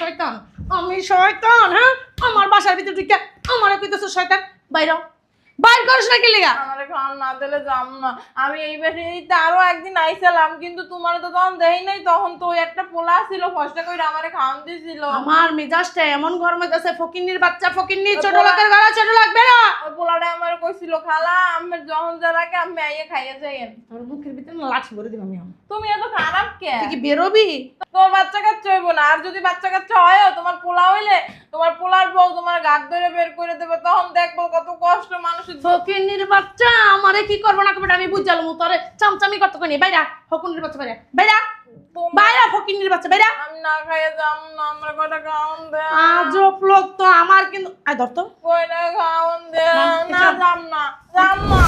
শয়তান, আমি শয়তান। হ্যাঁ, আমার বাসার ভিতরে ঢুকে আমারে কইতেছ শয়তান। বাইরে বাইর করিস না কি লিগা? আমারে খাওয়ান না দিলে যাম না। আমি এই বাড়িতে আরো একদিন আইছিলাম, কিন্তু তোমার তো তখন দেই নাই। তখন তো ওই একটা পোলা ছিল, ফসটা কইরা আমারে খাওয়ান দিছিল। আমার মেজাজটা এমন গরম হইতাছে। ফকিন্নির বাচ্চা, ফকিন্নি, ছোট লোকের গলা ছোট লোক বেরো। ওই পোলাটা আমারে কইছিল, খালা আমি যখন যা রাখে আমি আইয়ে খাইয়ে যাইয়েন। তোর মুখের ভিতরে না লাঠি ভরে দিলাম আমি। তুমি এত খারাপ কে? তুই কি বেরোবি? তোমার বাচ্চা কাচ্চা হইব না। আর যদি বাচ্চা কাচ্চা হয় তোমার পোলা হইলে তোমার পোলার বউ তোমার গাত ধরে বের করে দেবে, তখন দেখবো কত কষ্ট মানুষের। ফকিন্নির বাচ্চা আমারে কি করবো না করবো আমি বুঝালাম। তোরে চামচামি কত কই বাইরা। ফকিন্নির বাচ্চা বাইরা বাইরা বাইরা। ফকিন্নির বাচ্চা বাইরা। আমি না খাইয়ে যাম না, আমরা কয়টা খাওন দে। আজব লোক তো আমার কিন্তু। আয় ধর তো। কয়টা খাওন দে। না যাম না, যাম না।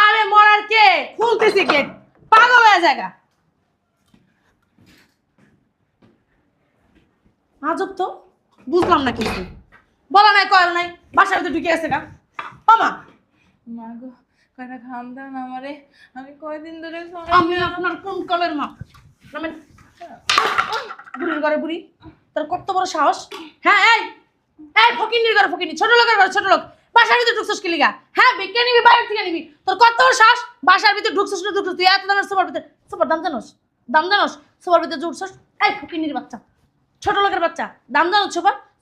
আরে মরার কে খুলতেছি গেট, পাগল হয়ে জায়গা। আজব তো, বুঝলাম না কিছু। বলা নাই কল নাই, বাসার ভিতরে ঢুকে গেছে গা। মামা মা গো, কয়টা খাওন দেন আমারে। আমি কয়দিন ধরে আমি আপনার কোন কলের মা? নামেন। বুড়ির ঘরে বুড়ি, তোর কত বড় সাহস? হ্যাঁ, এই এই ফকিন্নির ঘরে ফকিন্নি, ছোট লোকের ঘরে ছোট লোক, বাসার ভিতরে ঢুকছস কি লিগা? হ্যাঁ, বিজ্ঞান নিবি বাইরে থেকে নিবি। তোর কত বড় সাহস? বাসার ভিতরে ঢুকছস না ঢুকছস? তুই এত দামের সোফার ভিতরে, সোফার দাম জানোস? দাম জানোস? সোফার ভিতরে উঠছস? এই ফকিন্নির বাচ্চা, ছোট লোকের বাচ্চা, দাম জানোস?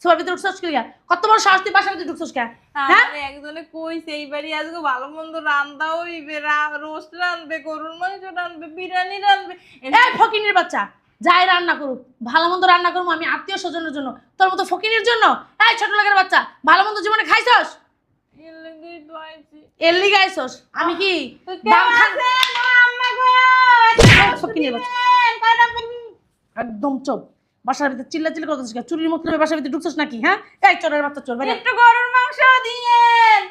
সোফার ভিতরে উঠছস কি লিগা? কত বড় সাহস তুই বাসার ভিতরে ঢুকছস কে? হ্যাঁ, একজনে কইছে এই বাড়ি আজকে ভালো মন্দ রান্না হইবে, রোস্ট রানবে, গরুর মাংস রানবে, বিরিয়ানি রানবে। এই ফকিন্নির বাচ্চা, যাই রান্না করুক, ভালো মন্দ রান্না করবো আমি আত্মীয় স্বজনের জন্য, তোর মতো ফকিনের জন্য? এই ছোট লোকের বাচ্চা, ভালো মন্দ জীবনে খাইছস? এর লেগেই তো আইছি। এর লিগে আইছস? আমি কি কে দাম খান? আছেন? ও আম্মা গো, ফকিনের বাচ্চা, কয়টা দিন? একদম চোপ। বাসার ভিতরে চিল্লা চিল্লা করতেছিস কেন? চুরির মতলবে বাসার ভিতরে ঢুকছস নাকি? হ্যাঁ, এই চোরের বাচ্চা, চোর বেটা। একটু গরুর মাংস দিয়েন,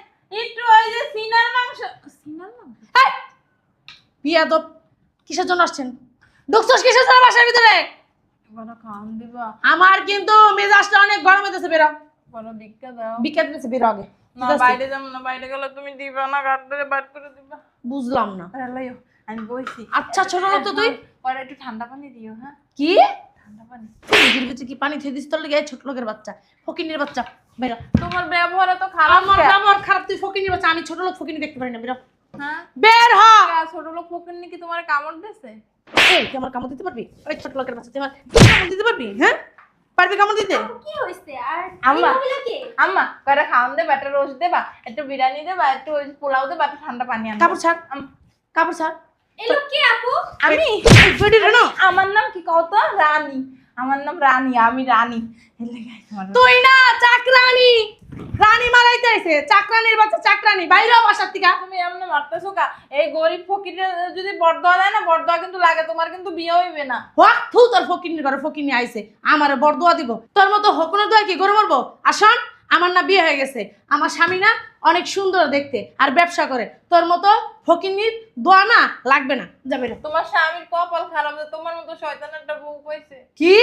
একটু ওই যে সিনার মাংস। সিনার মাংস? এই বিয়াদব, কিসের জন্য আসছেন? ঢুকছস কিসের জন্য বাসার ভিতরে? বড় খাওয়ান দিবা? আমার কিন্তু মেজাজটা অনেক গরম হইতেছে। বেরো, বড় ভিক্ষা দাও। বিকাশ দিতেছে, বেরো আগে। না বাইরে যাম না, বাইরে গেলে তুমি দিবা না, গাড় ধরে বার করে দিবা। বুঝলাম না। আরে লইও, আমি বইছি। আচ্ছা ছোট লোক তো তুই। পরে একটু ঠান্ডা পানি দিও। হ্যাঁ, কি ঠান্ডা পানি। নিজের ভিতরে কি পানি থই দিস? তোর লেগে ছোট লোকের বাচ্চা, ফকিনের বাচ্চা, বেরো। তোমার ব্যবহার তো খারাপ। আমার ব্যবহার খারাপ? তুই ফকিনের বাচ্চা, আমি ছোট লোক ফকিনি দেখতে পারি না। বেরো, হ্যাঁ, বের হ। ছোট লোক ফকির নাকি তোমার কামড় দিছে? এই তুই আমার কামড় দিতে পারবি? ওই ছোট লোকের বাচ্চা, তুই আমার কামড় দিতে পারবি? হ্যাঁ, পারবি কামড় দিতে? কি হইছে? আর আম্মা, মহিলা কে? আম্মা কয়টা খাওয়ান দেবা, একটা রোস্ট দেবা, একটু বিরিয়ানি দেবা, একটু ওই পোলাও দেবা, একটু ঠান্ডা পানি আনবা। কাপড় ছাড়, কাপড় ছাড়। এই লোক কে আপু? আমি বেডি রে না। আমার নাম কি কত? রানী। আমার নাম রানী, আমি রানী। এর লেগে আইছি আমার। তুই না চাকরানি, রানী মারাইতে আইছে। চাকরানির বাচ্চা, চাকরানি, বাইরে হ বাসার থেকে। তুমি এমন মারতেছো কা? এই গরিব ফকিরে যদি বড়দোয়া দেয় না, বড়দোয়া কিন্তু লাগে, তোমার কিন্তু বিয়ে হইবে না। হোক থু, তোর ফকিনের ঘরে ফকিনি আইছে, আমারে বরদোয়া দিব। তোর মতো হকুনের দোয়া কি গরু মরবো? আসন, আমার না বিয়ে হয়ে গেছে। আমার স্বামী না অনেক সুন্দর দেখতে আর ব্যবসা করে। তোর মতো ফকিনির দোয়া না লাগবে না, যাবে না। তোমার স্বামীর কপাল খারাপ যে তোমার মতো শয়তান একটা বউ পাইছে। কি?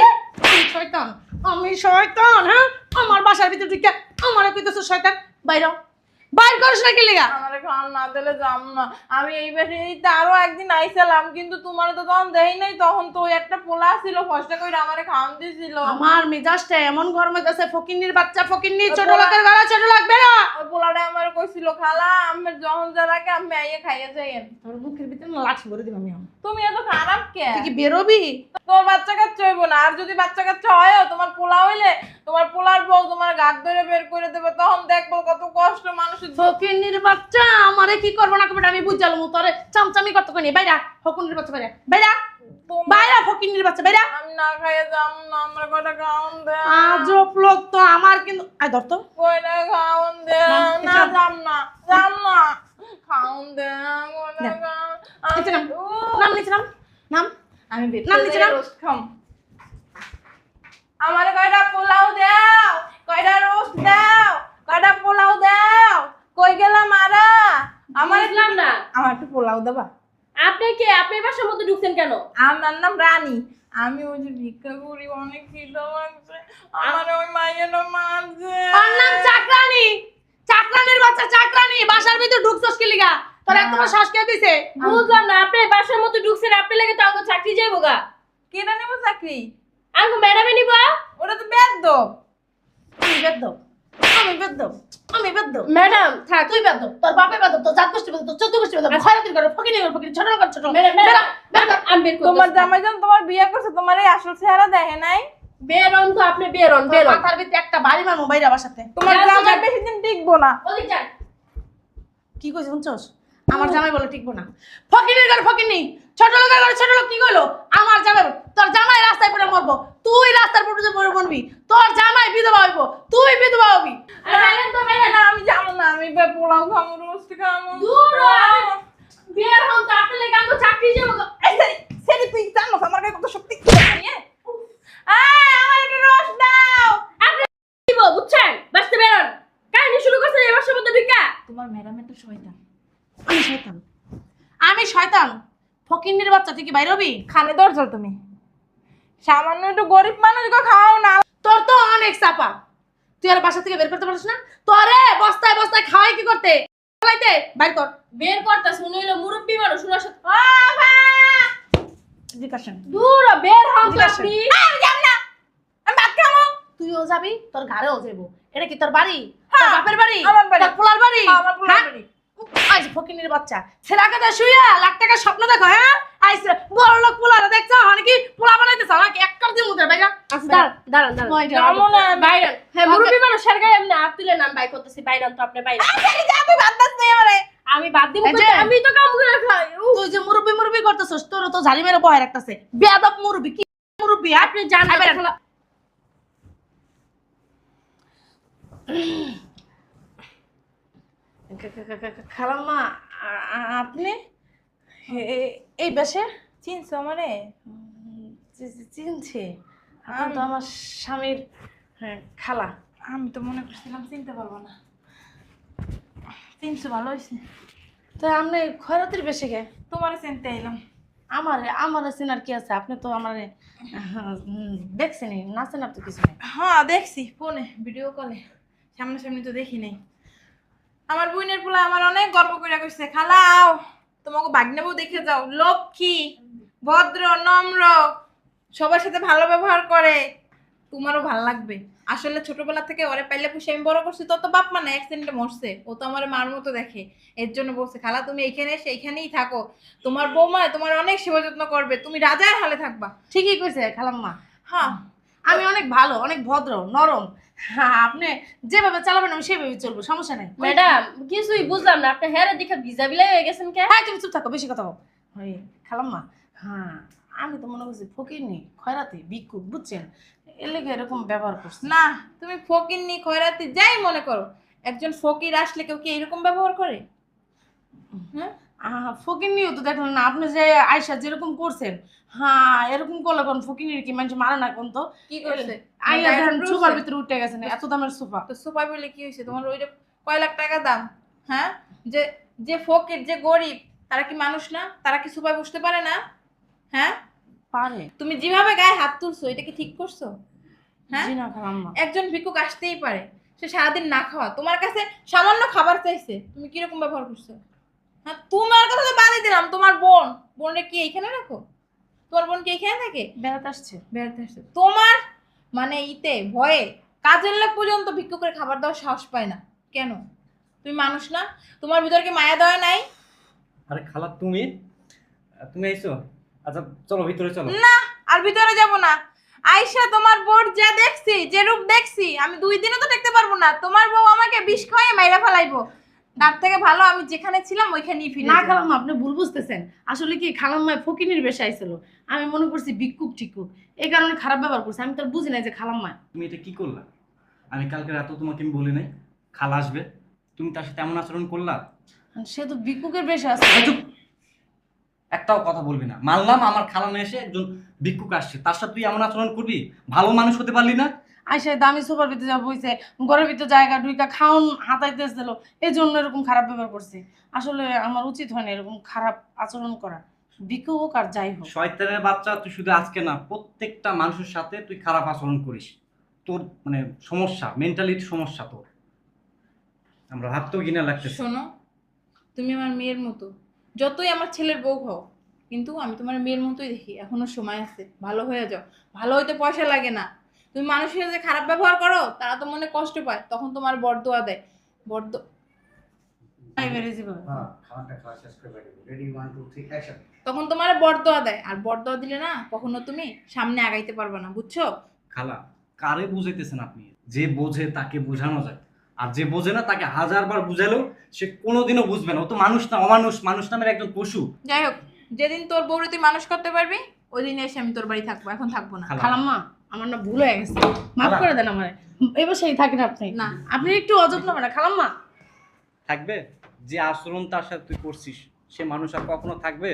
আমি শয়তান? আমি শয়তান? হ্যাঁ, আমার বাসার ভিতরে ঢুকে আমারে কইতেছ শয়তান। বাইরে বাইর করিস না কি লিগা? আমারে খাওয়ান না দিলে যাম না। আমি এই বাড়িতে আরো একদিন আইছিলাম, কিন্তু তোমার তো তখন দেই নাই। তখন তো ওই একটা পোলা ছিল, ফসটা কইরা আমারে খাওয়ান দিছিল। আমার মেজাজটা এমন গরম হইতাছে। ফকিন্নির বাচ্চা, ফকিন্নি, ছোট লোকের গলা ছোট লোক, বেরো। ওই পোলাটা আমারে কইছিল, খালা আমি যখন যা রাখে আমি আইয়ে খাইয়ে যাইয়েন। তোর মুখের ভিতরে না লাঠি ভরে দিলাম আমি। তুমি এত খারাপ কে? তুই কি বেরোবি? তোমার বাচ্চা কাচ্চা হইব না। আর যদি বাচ্চা কাচ্চা হয় তোমার পোলা হইলে তোমার পোলার বউ তোমার গাত ধরে বের করে দেবে, তখন দেখবো কত কষ্ট মানুষের। ফকিন্নির বাচ্চা আমারে কি করবো না করবো আমি বুঝালাম। তোরে চামচামি কত কই বাইরা। ফকিন্নির বাচ্চা বাইরা বাইরা বাইরা। ফকিন্নির বাচ্চা বাইরা। আমি না খাইয়ে যাম না, আমরা কয়টা খাওন দে। আজব লোক তো আমার কিন্তু। আয় ধর তো। কয়টা খাওন দে। না যাম না, যাম না। খাওন দে, কয়টা খাওন। নিচে নাম, নাম নিচে নাম, নাম। আমি নাম নিচে নাম। রোস্ট খাম। আমারে কয়টা পোলাও দাও, কয়টা রোস্ট দাও, কয়টা পোলাও দাও। কই গেলা মারা? আমার বুঝলাম না। আমার একটু পোলাও দেবা? আপনি কে? আপনি বাসার মধ্যে ঢুকছেন কেন? আমার নাম রানী। আমি ওই যে ভিক্ষা করি, অনেক খিদা লাগছে। আমার ওই মাইয়েরা মারছে। ওর নাম চাকরানি। চাকরানির বাচ্চা, চাকরানি। বাসার ভিতর ঢুকছস কি লিগা? তোর এত বড় শ্বাস কে দিছে? বুঝলাম না, আপনি বাসার মধ্যে ঢুকছেন, আপনি লাগে তো আমাকে চাকরি যাইবো গা। কেনা নেব চাকরি? আমাকে ম্যাডামে নিব। ওটা তো বেদ্যপ। আমি বেদ্যপ, আমি বেদ্যপ, আমি বেদ্যপ। ম্যাডাম থাক। তুই বেদ্যপ, তোর বাপে বেদ্যপ, তোর জাত গোষ্ঠী বেদ্যপ, তোর চোদ্দ গোষ্ঠী বেদ্যপ, খয়রাতির ঘরে ফকিনি ঘরে ফকিনি, ছোট লোক ঘরে ছোট লোক। ম্যাডাম ম্যাডাম ম্যাডাম, আমি বের করতেছি। তোমার জামাই যখন তোমার বিয়ে করছে তোমার এই আসল চেহারা দেখে নাই? বের হন তো, আপনি বের হন, তোর বের হন। মাথার ভিতরে একটা বাড়ি মারমু বাইরে বাসাতে। তোমার যাও, জামাই যাও। বেশি দিন টিকবো না। ওদিক যান। কি কইছ শুনছস? আমার জামাই বলে টিকবো না। ফকিনির ঘরে ফকিনি, ছোট লোকের ঘরে ছোট লোক কি কইলো? আমার জামাই, তোর জামাই রাস্তায় পড়ে মরবো, তুই রাস্তার পড়ে পড়ে মরবি। তোর জামাই বিধবা হইব, তুই বিধবা হবি। আরে বাইরেন তো, বাইরেন। না আমি যাবো না, আমি পোলাও খাবো, রোস্ট খাবো। দূর হ, বের হন তো, আপনি লাগে আমাকে চাকরি যাইবো গা। এই সেরি তুই জানো আমার গায়ে কত শক্তি নিয়ে? আমার একটা রোস্ট দাও। আপনি দিব, বুঝছেন? বাসতে বের হন। কাহিনী শুরু করছেন এই বাসার মধ্যে ঢুকা। তোমার ম্যাডামের তো শয়তান। আমি শয়তান, আমি শয়তান। ফকিন্নির বাচ্চা তুই কি বাইরে হবি? খানে দরজল তুমি সামান্য একটু গরিব মানুষকে খাও না। তোর তো অনেক চাপা, তুই আর বাসা থেকে বের করতে পারিস না? তোরে বস্তায় বস্তায় খাওয়াই কি করতে? খাওয়াইতে বাইর কর। বের করতা শুনিল মুরব্বি মানুষ শোনার সাথে। জিজ্ঞাসা দূর হ, বের হন তো জিজ্ঞাসা। আপনি। আমি যাব না, আমি ভাত খাবো। তুইও যাবি, তোর ঘরেও যাবো। এটা কি তোর বাড়ি? তোর বাপের বাড়ি? আমার বাড়ি। তোর পোলার বাড়ি? আমার পোলার হ্যাঁ? বাড়ি। আইস ফকিন্নির বাচ্চা, ছেলেকে তো শুইয়া লাখ টাকার স্বপ্ন দেখো, হ্যাঁ? আইস বড় লোক পোলারে দেখছো, অনেকে পোলা বানাইতেছ নাকি? এক কাপ দিয়ে মুখে বাইরা। দাঁড়ান দাঁড়ান দাঁড়ান। ওই যে যাবো না। বাইরেন। হ্যাঁ, মুরব্বি মানুষ এর গায়ে এমনি হাত তুলে নাম বাই করতেছি। বাইরেন তো, আপনি বাইরেন। তুই ভাত দাস নাই আমারে। আমি বাদ দিব এই যে। কইতে, আমি তো কাম করে খাই। তুই যে মুরব্বি মুরব্বি করতেছস, তোর তো ঝাড়ি মেরে বহায় রাখতেছে। বেয়াদব মুরব্বি, কি মুরব্বি? আপনি জান আই বেরেন। খালাম্মা, আপনি এই বেশে চিনছো আমারে? চিনছি। আপনি তো আমার স্বামীর খালা। আমি তো মনে করছিলাম চিনতে পারবো না। চিনছো, ভালো হয়েছে। তো আপনি খয়রাতির বেশে গে? তোমারে চিনতে এলাম। আমার চেনার কি আছে? আপনি তো আমার দেখছেনই, না চেনার তো কিছু নেই। হ্যাঁ দেখছি ফোনে, ভিডিও কলে, সামনাসামনি তো দেখি নাই। আমার বোনের পোলা আমার অনেক গর্ব করে কইছে, খালাও তোমাকে ভাগ্নেবু দেখে যাও, লক্ষ্মী, ভদ্র, নম্র, সবার সাথে ভালো ব্যবহার করে, তোমারও ভালো লাগবে। আসলে ছোটবেলা থেকে ওরে পাইলে পুষে আমি বড় করছি, তো বাপ মা না অ্যাক্সিডেন্টে মরছে, ও তো আমার মার মতো দেখে। এর জন্য বলছে, খালা তুমি এইখানে এসে এইখানেই থাকো, তোমার বৌমা তোমার অনেক সেবা যত্ন করবে, তুমি রাজার হালে থাকবা। ঠিকই কইছে খালাম্মা। হ্যাঁ আমি অনেক ভালো, অনেক ভদ্র, নরম। হ্যাঁ, আপনি যেভাবে চালাবেন আমি সেভাবে চলবো, সমস্যা নেই। ম্যাডাম কিছুই বুঝলাম না, আপনি হ্যাঁ দেখে ভিজা বিলাই হয়ে গেছেন কে? হ্যাঁ, তুমি চুপ থাকো, বেশি কথা বল। ওই খালাম্মা, হ্যাঁ আমি তো মনে করছি ফকিরনি, খয়রাতি, ভিক্ষুক, বুঝছেন? এর লেগে এরকম ব্যবহার করছি। না, তুমি ফকিরনি খয়রাতি যাই মনে করো, একজন ফকির আসলে কেউ কি এরকম ব্যবহার করে? হ্যাঁ, ফকিরনিও তো দেখলেন না আপনি, যে আয়সা যেরকম করছেন, হ্যাঁ এরকম করলে কোন ফকিরনির কি মানুষ মারে না কোন? তো কি করছে? আইয়া গায়ের দেখেন উপর সোফার উঠছে? ভিতরে উঠে গেছেন, এত দামের সোফা। তো সোফা বলে কি হয়েছে? তোমার ওইটা কয় লাখ টাকা দাম। হ্যাঁ, যে যে ফকির, যে গরিব, তারা কি মানুষ না? তারা কি সোফায় বসতে পারে না? হ্যাঁ, পারে। তুমি যেভাবে গায়ে হাত তুলছো এটা কি ঠিক করছো? হ্যাঁ, জি না খালাম্মা। একজন ভিক্ষুক আসতেই পারে, সে সারাদিন না খাওয়া, তোমার কাছে সামান্য খাবার চাইছে, তুমি কিরকম ব্যবহার করছো? হ্যাঁ, তোমার কথা তো বাদই দিলাম, তোমার বোনরে কি এইখানে রাখো? তোমার বোন কি এইখানে থাকে? বেড়াতে আসছে। বেড়াতে আসছে। তোমার মানে ভয়ে কাজের লোক পর্যন্ত ভিক্ষুক করে খাবার দেওয়ার সাহস পায় না কেন? তুমি মানুষ না? তোমার ভিতরে কি মায়া দয়া নাই? আরে খালা, তুমি তুমি আইছো? আচ্ছা চলো ভিতরে চলো। না, আর ভিতরে যাব না। আয়শা, তোমার বোর যা দেখছি, যে রূপ দেখছি, আমি 2 দিনও তো দেখতে পারবো না। তোমার বউ আমাকে বিষ খাইয়ে মাইরা ফেলাইবো। তার থেকে ভালো আমি যেখানে ছিলাম ওইখানেই ফিরে না যাই। খালাম্মা, আপনি ভুল বুঝতেছেন। আসলে কি খালাম্মায় ফকিনির বেশে আইছিল, আমি মনে করছি ভিক্ষুক টিকুক, এই কারণে খারাপ ব্যবহার করছি। আমি তো আর বুঝি নাই যে খালাম্মায়। তুমি এটা কি করলা? আমি কালকে রাতে তোমাকে আমি বলি নাই খালা আসবে, তুমি তার সাথে এমন আচরণ করলা? সে তো ভিক্ষুকের বেশে আছে। এই চুপ! একটাও কথা বলবি না। মানলাম আমার খালা মেয়ে এসে একজন ভিক্ষুক আসছে, তার সাথে তুই এমন আচরণ করবি? ভালো মানুষ হতে পারলি না? আইসা দামি সোফার ভিতরে যা বইছে, ঘরের ভিতরে জায়গা ঢুইকা খাওন হাতাইতে দিল, এই জন্য এরকম খারাপ ব্যবহার করছি। আসলে আমার উচিত হয় না এরকম খারাপ আচরণ করা, ভিক্ষুক হোক আর যাই হোক। শয়তানের বাচ্চা, তুই শুধু আজকে না, প্রত্যেকটা মানুষের সাথে তুই খারাপ আচরণ করিস। তোর মানে সমস্যা, মেন্টালিটি সমস্যা তোর। আমরা ভাবতেও ঘৃণা লাগতেছে। শোনো, তুমি আমার মেয়ের মতো, যতই আমার ছেলের বউ হও, কিন্তু আমি তোমার মেয়ের মতোই দেখি। এখনো সময় আছে, ভালো হয়ে যাও। ভালো হইতে পয়সা লাগে না। তুমি মানুষের সাথে খারাপ ব্যবহার করো, তারা তো মনে কষ্ট পায়, তখন তোমার বরদোয়া দেয়। বরদ তাই বেরিয়ে যাবো। হ্যাঁ খাবারটা খাওয়া শেষ করে বাড়ি রেডি 1 2 3 অ্যাকশন। তখন তোমার বরদোয়া দেয়, আর বরদোয়া দিলে না কখনো তুমি সামনে আগাইতে পারবে না, বুঝছো? খালা, কারে বুঝাইতেছেন আপনি? যে বোঝে তাকে বোঝানো যায়, আর যে বোঝে না তাকে হাজারবার বুঝালেও সে কোনোদিনও বুঝবে না। ও তো মানুষ না, অমানুষ, মানুষ নামের একজন পশু। যাই হোক, যেদিন তোর বউরে তুই মানুষ করতে পারবি ওই দিন এসে আমি তোর বাড়ি থাকবো, এখন থাকবো না। খালা, খালাম্মা আমার না ভুল হয়ে গেছে, মাফ খালা। করে দেন আমারে। এবার সেই থাকেন আপনি না। আপনি একটু অযত্ন হবে না খালাম্মা। থাকবে? যে আচরণ তার সাথে তুই করছিস সে মানুষ আর কখনো থাকবে?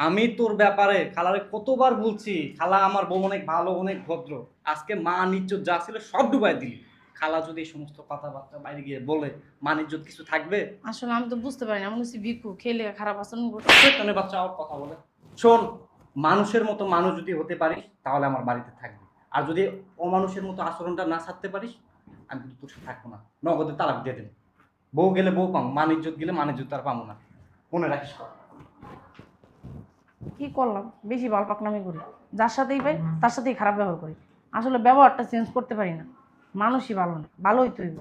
আমি তোর ব্যাপারে খালারে কতবার বলছি, খালা আমার বউ অনেক ভালো, অনেক ভদ্র। আজকে মা ইজ্জত যা ছিল সব ডুবাই দিলি। খালা যদি এই সমস্ত কথাবার্তা বাইরে গিয়ে বলে, মান ইজ্জত কিছু থাকবে? আসলে আমি তো বুঝতে পারি না, আমি বলছি ভিক্ষু খেলে খারাপ আচরণ করতে। শয়তানের বাচ্চা আর কথা বলে। শোন, মানুষের মতো মানুষ যদি হতে পারিস তাহলে আমার বাড়িতে থাকবি, আর যদি অমানুষের মতো আচরণটা না ছাড়তে পারিস আমি কিন্তু তোর সাথে থাকবো না। নগদে তালাক দিয়ে দেন। বউ গেলে বউ পাবো, মান ইজ্জত গেলে মান ইজ্জত আর পাবো না। মনে রাখিস কথা। কি করলাম, বেশি বাল পাকনামি করি, যার সাথেই পাই তার সাথেই খারাপ ব্যবহার করি। আসলে ব্যবহারটা চেঞ্জ করতে পারি না, মানুষই ভালো না, ভালোই তৈরি।